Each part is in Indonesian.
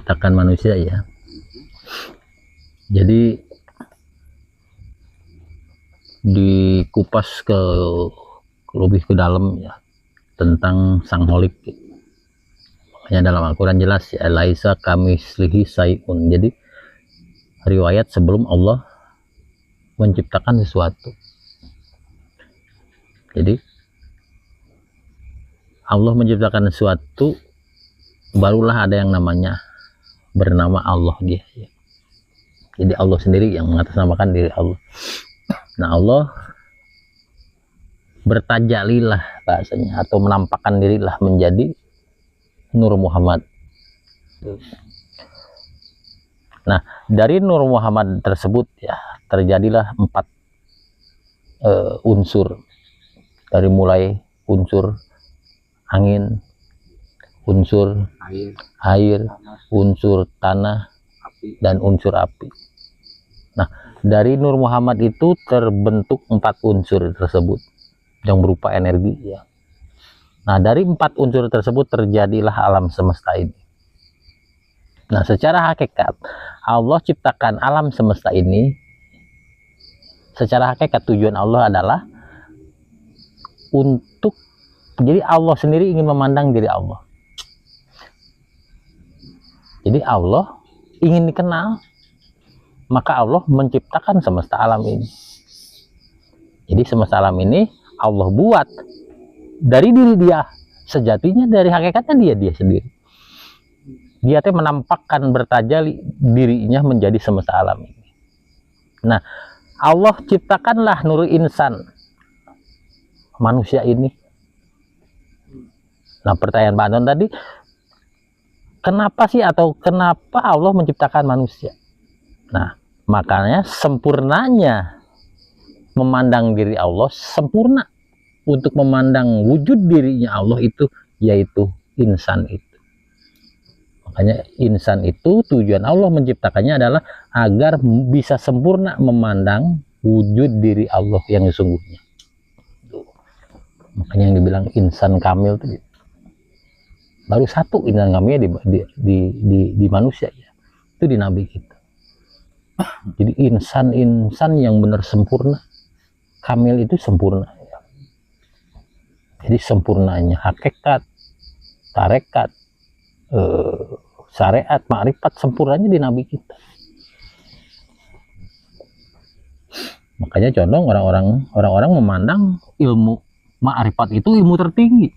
menciptakan manusia ya. Jadi dikupas lebih ke dalam ya tentang sang holik. Makanya dalam Al-Quran jelas ya, laisa kamitslihi syai'un. Jadi riwayat sebelum Allah menciptakan sesuatu. Jadi Allah menciptakan sesuatu, barulah ada yang namanya bernama Allah dia ya. Jadi Allah sendiri yang mengatasnamakan diri Allah. Nah, Allah bertajalilah bahasanya, atau menampakkan dirilah menjadi Nur Muhammad. Nah, dari Nur Muhammad tersebut ya terjadilah 4 unsur. Dari mulai unsur angin, unsur air, unsur tanah, dan unsur api. Nah, dari Nur Muhammad itu terbentuk 4 unsur tersebut yang berupa energi ya. Nah, dari 4 unsur tersebut terjadilah alam semesta ini. Nah, secara hakikat Allah ciptakan alam semesta ini. Secara hakikat tujuan Allah adalah untuk, jadi Allah sendiri ingin memandang diri Allah. Jadi Allah ingin dikenal, maka Allah menciptakan semesta alam ini. Jadi semesta alam ini Allah buat dari diri dia, sejatinya dari hakikatnya dia sendiri. Dia teh menampakkan bertajali dirinya menjadi semesta alam ini. Nah, Allah ciptakanlah nur insan, manusia ini. Nah, pertanyaan Pak Anton tadi, kenapa sih atau kenapa Allah menciptakan manusia? Nah, makanya sempurnanya memandang diri Allah, sempurna untuk memandang wujud dirinya Allah itu, yaitu insan itu. Makanya insan itu tujuan Allah menciptakannya adalah agar bisa sempurna memandang wujud diri Allah yang sesungguhnya. Makanya yang dibilang insan kamil itu baru satu insan kamilnya di manusia ya, itu di Nabi kita. Jadi insan yang benar sempurna, kamil itu sempurna ya. Jadi sempurnanya hakikat, tarekat, syariat, makrifat, sempurnanya di Nabi kita. Makanya condong orang-orang memandang ilmu makrifat itu ilmu tertinggi.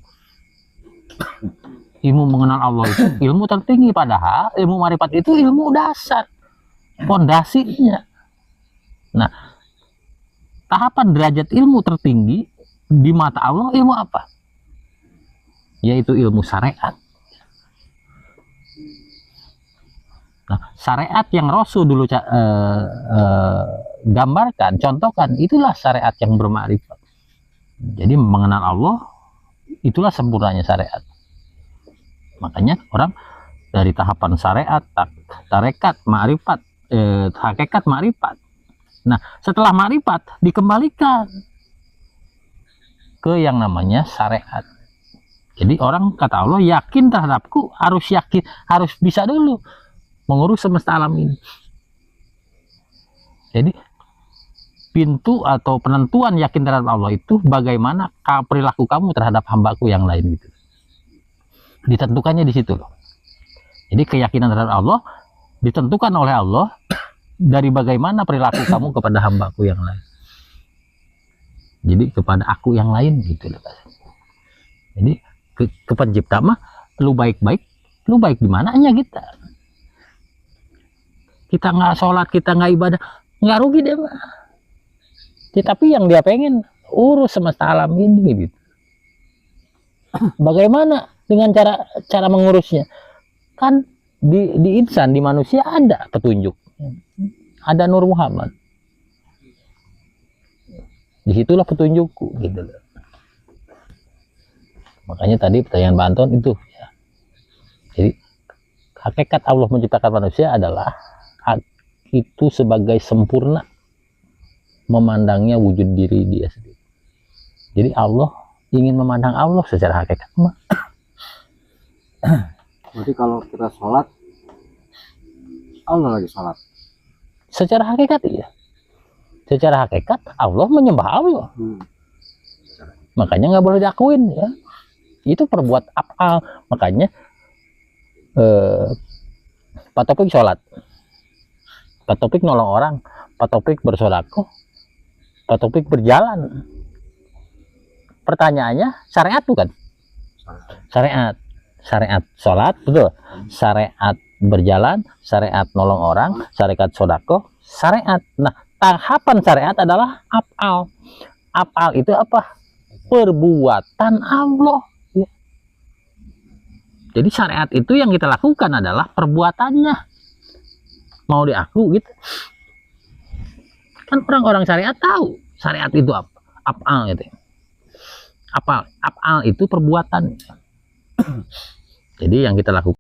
Ilmu mengenal Allah itu ilmu tertinggi, padahal ilmu makrifat itu ilmu dasar, fondasinya. Nah, tahapan derajat ilmu tertinggi di mata Allah ilmu apa? Yaitu ilmu syariat. Nah, syariat yang Rasul dulu gambarkan, contohkan, itulah syariat yang bermakrifat. Jadi mengenal Allah, itulah sempurnanya syariat. Makanya orang dari tahapan syariat, tarekat, makrifat, hakikat, makrifat. Nah, setelah makrifat dikembalikan ke yang namanya syariat. Jadi orang kata Allah, yakin terhadapku, harus yakin, harus bisa dulu mengurus semesta alam ini. Jadi pintu atau penentuan yakin terhadap Allah itu bagaimana perilaku kamu terhadap hambaku yang lain gitu. Ditentukannya di situ loh. Jadi keyakinan terhadap Allah ditentukan oleh Allah dari bagaimana perilaku kamu kepada hambaku yang lain. Jadi kepada aku yang lain gitu loh. Jadi ke pencipta mah lu baik-baik, lu baik di mananya kita. Kita nggak sholat, kita nggak ibadah, nggak rugi deh mah. Tapi yang dia pengen urus semesta alam ini gitu. Bagaimana dengan cara mengurusnya? Kan di insan, di manusia ada petunjuk, ada Nur Muhammad. Disitulah petunjukku gitu loh. Makanya tadi pertanyaan Pak Anton itu ya. Jadi hakikat Allah menciptakan manusia adalah itu sebagai sempurna memandangnya wujud diri dia sendiri. Jadi Allah ingin memandang Allah secara hakikat. Berarti kalau kita sholat Allah lagi sholat. Secara hakikat iya. Secara hakikat Allah menyembah Allah. Makanya nggak boleh diakuin ya. Itu perbuat af'al. Makanya Pak Topik sholat, Pak Topik nolong orang, Pak Topik bersedekah, Pak Topik berjalan. Pertanyaannya syariat bukan? Syariat, syariat sholat betul, syariat berjalan, syariat nolong orang, syariat sedekah, syariat. Nah, tahapan syariat adalah af'al. Af'al itu apa? Perbuatan Allah. Ya. Jadi syariat itu yang kita lakukan adalah perbuatannya. Mau diaku gitu. Kan orang-orang syariat tahu syariat itu apa? Af'al gitu. Af'al itu perbuatan. Jadi yang kita lakukan